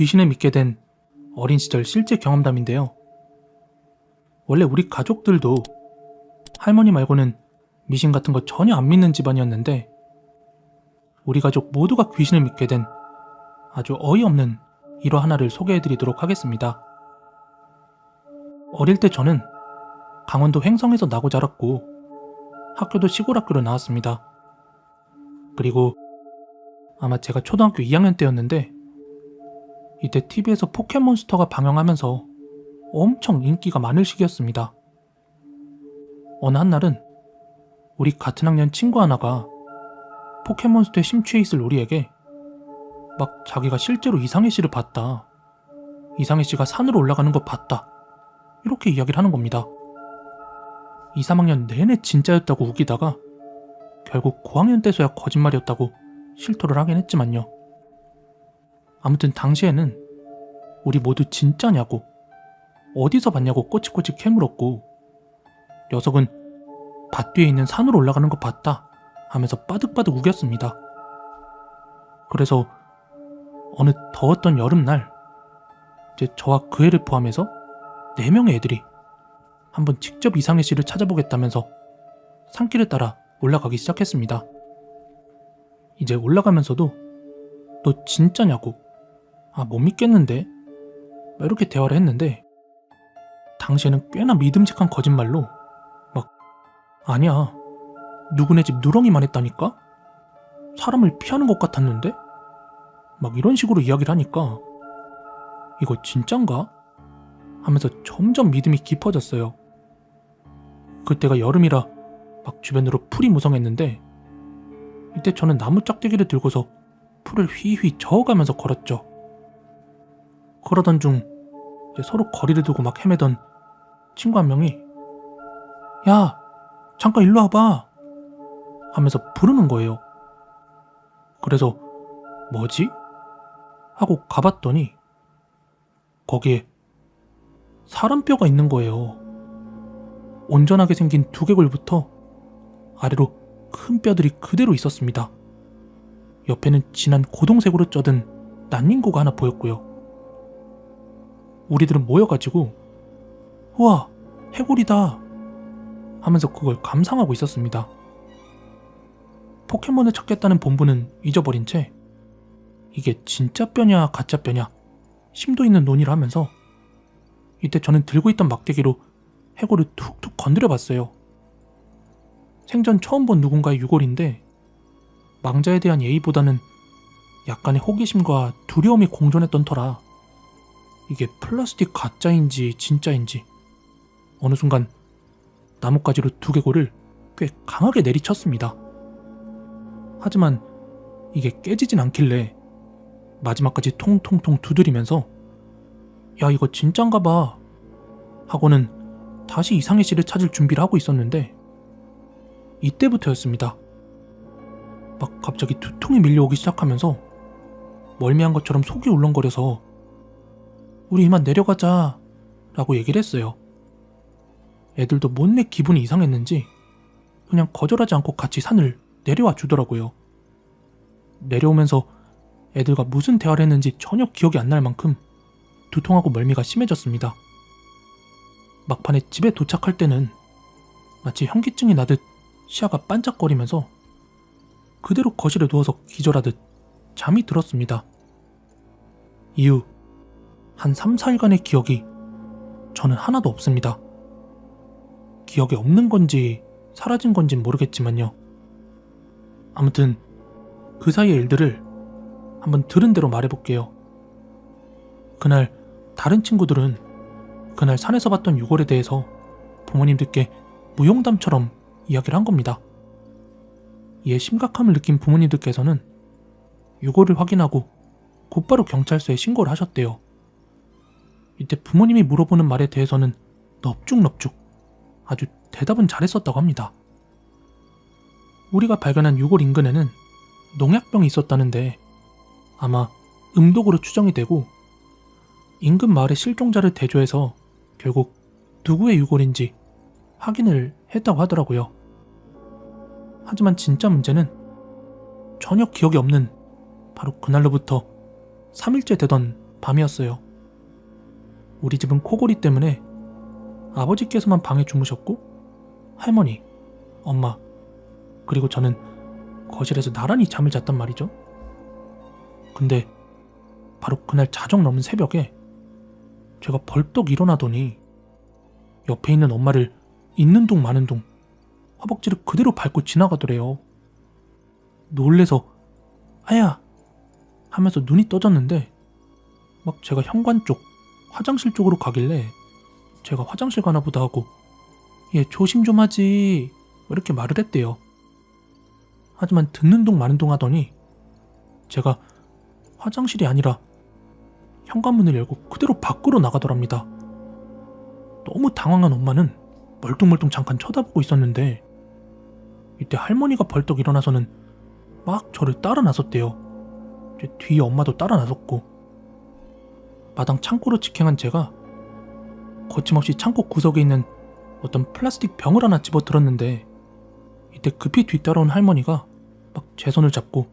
귀신을 믿게 된 어린 시절 실제 경험담인데요. 원래 우리 가족들도 할머니 말고는 미신 같은 거 전혀 안 믿는 집안이었는데 우리 가족 모두가 귀신을 믿게 된 아주 어이없는 일화 하나를 소개해드리도록 하겠습니다. 어릴 때 저는 강원도 횡성에서 나고 자랐고 학교도 시골 학교로 나왔습니다. 그리고 아마 제가 초등학교 2학년 때였는데 이때 TV에서 포켓몬스터가 방영하면서 엄청 인기가 많을 시기였습니다. 어느 한날은 우리 같은 학년 친구 하나가 포켓몬스터에 심취해 있을 우리에게 막 자기가 실제로 이상해 씨를 봤다. 이상해 씨가 산으로 올라가는 거 봤다. 이렇게 이야기를 하는 겁니다. 2, 3학년 내내 진짜였다고 우기다가 결국 고학년 때서야 거짓말이었다고 실토를 하긴 했지만요. 아무튼 당시에는 우리 모두 진짜냐고 어디서 봤냐고 꼬치꼬치 캐물었고 녀석은 밭 뒤에 있는 산으로 올라가는 거 봤다 하면서 빠득빠득 우겼습니다. 그래서 어느 더웠던 여름날 이제 저와 그 애를 포함해서 4명의 애들이 한번 직접 이상해 씨를 찾아보겠다면서 산길을 따라 올라가기 시작했습니다. 이제 올라가면서도 너 진짜냐고 못 믿겠는데 이렇게 대화를 했는데 당시에는 꽤나 믿음직한 거짓말로 막 아니야 누구네 집 누렁이만 했다니까? 사람을 피하는 것 같았는데? 막 이런 식으로 이야기를 하니까 이거 진짠가? 하면서 점점 믿음이 깊어졌어요. 그때가 여름이라 막 주변으로 풀이 무성했는데 이때 저는 나무 짝대기를 들고서 풀을 휘휘 저어가면서 걸었죠. 그러던 중 서로 거리를 두고 막 헤매던 친구 한 명이 야 잠깐 일로 와봐 하면서 부르는 거예요. 그래서 뭐지? 하고 가봤더니 거기에 사람 뼈가 있는 거예요. 온전하게 생긴 두개골부터 아래로 큰 뼈들이 그대로 있었습니다. 옆에는 진한 고동색으로 쪄든 난닝구가 하나 보였고요. 우리들은 모여가지고 우와 해골이다 하면서 그걸 감상하고 있었습니다. 포켓몬을 찾겠다는 본부는 잊어버린 채 이게 진짜 뼈냐 가짜 뼈냐 심도 있는 논의를 하면서 이때 저는 들고 있던 막대기로 해골을 툭툭 건드려봤어요. 생전 처음 본 누군가의 유골인데 망자에 대한 예의보다는 약간의 호기심과 두려움이 공존했던 터라 이게 플라스틱 가짜인지 진짜인지 어느 순간 나뭇가지로 두개골을 꽤 강하게 내리쳤습니다. 하지만 이게 깨지진 않길래 마지막까지 통통통 두드리면서 야 이거 진짠가봐 하고는 다시 이상해 씨를 찾을 준비를 하고 있었는데 이때부터였습니다. 막 갑자기 두통이 밀려오기 시작하면서 멀미한 것처럼 속이 울렁거려서 우리 이만 내려가자 라고 얘기를 했어요. 애들도 못내 기분이 이상했는지 그냥 거절하지 않고 같이 산을 내려와 주더라고요. 내려오면서 애들과 무슨 대화를 했는지 전혀 기억이 안 날 만큼 두통하고 멀미가 심해졌습니다. 막판에 집에 도착할 때는 마치 현기증이 나듯 시야가 반짝거리면서 그대로 거실에 누워서 기절하듯 잠이 들었습니다. 이후 한 3, 4일간의 기억이 저는 하나도 없습니다. 기억이 없는 건지 사라진 건진 모르겠지만요. 아무튼 그 사이의 일들을 한번 들은 대로 말해볼게요. 그날 다른 친구들은 그날 산에서 봤던 유골에 대해서 부모님들께 무용담처럼 이야기를 한 겁니다. 이에 심각함을 느낀 부모님들께서는 유골을 확인하고 곧바로 경찰서에 신고를 하셨대요. 이때 부모님이 물어보는 말에 대해서는 넙죽넙죽 아주 대답은 잘했었다고 합니다. 우리가 발견한 유골 인근에는 농약병이 있었다는데 아마 음독으로 추정이 되고 인근 마을의 실종자를 대조해서 결국 누구의 유골인지 확인을 했다고 하더라고요. 하지만 진짜 문제는 전혀 기억이 없는 바로 그날로부터 3일째 되던 밤이었어요. 우리 집은 코골이 때문에 아버지께서만 방에 주무셨고 할머니, 엄마, 그리고 저는 거실에서 나란히 잠을 잤단 말이죠. 근데 바로 그날 자정 넘은 새벽에 제가 벌떡 일어나더니 옆에 있는 엄마를 있는 둥 마는 둥 허벅지를 그대로 밟고 지나가더래요. 놀래서 아야 하면서 눈이 떠졌는데 막 제가 현관 쪽 화장실 쪽으로 가길래 제가 화장실 가나 보다 하고 얘 조심 좀 하지 이렇게 말을 했대요. 하지만 듣는 둥 마는 둥 하더니 제가 화장실이 아니라 현관문을 열고 그대로 밖으로 나가더랍니다. 너무 당황한 엄마는 멀뚱멀뚱 잠깐 쳐다보고 있었는데 이때 할머니가 벌떡 일어나서는 막 저를 따라 나섰대요. 제 뒤에 엄마도 따라 나섰고 마당 창고로 직행한 제가 거침없이 창고 구석에 있는 어떤 플라스틱 병을 하나 집어 들었는데 이때 급히 뒤따라온 할머니가 막 제 손을 잡고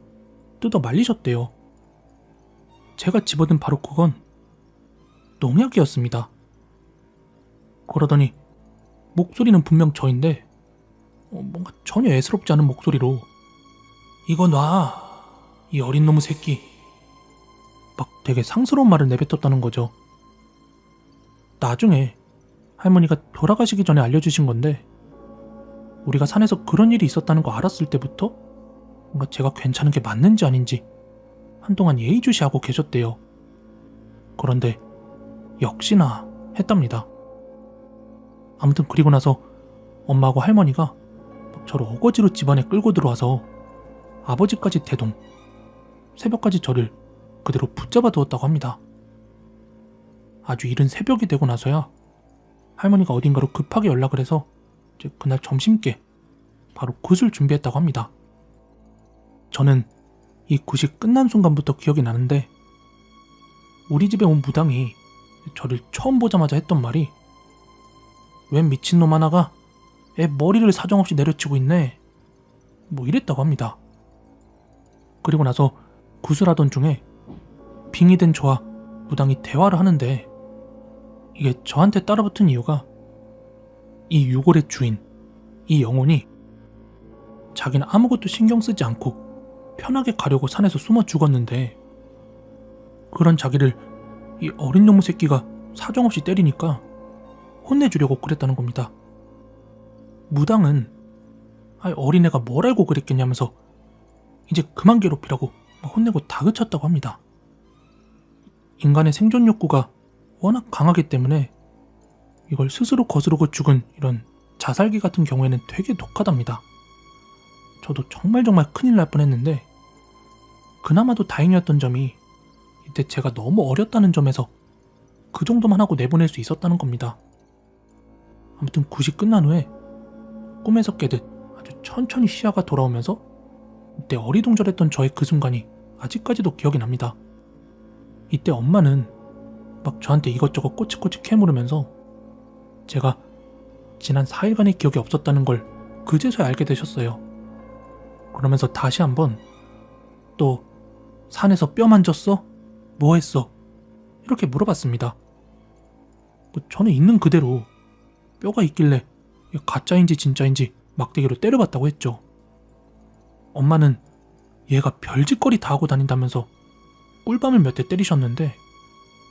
뜯어 말리셨대요. 제가 집어든 바로 그건 농약이었습니다. 그러더니 목소리는 분명 저인데 뭔가 전혀 애스럽지 않은 목소리로 이거 놔, 이 어린 놈의 새끼. 막 되게 상스러운 말을 내뱉었다는 거죠. 나중에 할머니가 돌아가시기 전에 알려주신 건데 우리가 산에서 그런 일이 있었다는 거 알았을 때부터 뭔가 제가 괜찮은 게 맞는지 아닌지 한동안 예의주시하고 계셨대요. 그런데 역시나 했답니다. 아무튼 그리고 나서 엄마하고 할머니가 저를 어거지로 집안에 끌고 들어와서 아버지까지 대동 새벽까지 저를 그대로 붙잡아 두었다고 합니다. 아주 이른 새벽이 되고 나서야 할머니가 어딘가로 급하게 연락을 해서 그날 점심께 바로 굿을 준비했다고 합니다. 저는 이 굿이 끝난 순간부터 기억이 나는데 우리 집에 온 무당이 저를 처음 보자마자 했던 말이 웬 미친놈 하나가 애 머리를 사정없이 내려치고 있네 뭐 이랬다고 합니다. 그리고 나서 굿을 하던 중에 빙의 된 저와 무당이 대화를 하는데 이게 저한테 따라붙은 이유가 이 유골의 주인, 이 영혼이 자기는 아무것도 신경 쓰지 않고 편하게 가려고 산에서 숨어 죽었는데 그런 자기를 이 어린 놈의 새끼가 사정없이 때리니까 혼내주려고 그랬다는 겁니다. 무당은 어린애가 뭘 알고 그랬겠냐면서 이제 그만 괴롭히라고 혼내고 다그쳤다고 합니다. 인간의 생존 욕구가 워낙 강하기 때문에 이걸 스스로 거스르고 죽은 이런 자살기 같은 경우에는 되게 독하답니다. 저도 정말 큰일 날 뻔했는데 그나마도 다행이었던 점이 이때 제가 너무 어렸다는 점에서 그 정도만 하고 내보낼 수 있었다는 겁니다. 아무튼 굿이 끝난 후에 꿈에서 깨듯 아주 천천히 시야가 돌아오면서 이때 어리둥절했던 저의 그 순간이 아직까지도 기억이 납니다. 이때 엄마는 막 저한테 이것저것 꼬치꼬치 캐물으면서 제가 지난 4일간의 기억이 없었다는 걸 그제서야 알게 되셨어요. 그러면서 다시 한번 또 산에서 뼈 만졌어? 뭐 했어? 이렇게 물어봤습니다. 저는 있는 그대로 뼈가 있길래 가짜인지 진짜인지 막대기로 때려봤다고 했죠. 엄마는 얘가 별짓거리 다 하고 다닌다면서 꿀밤을 몇 대 때리셨는데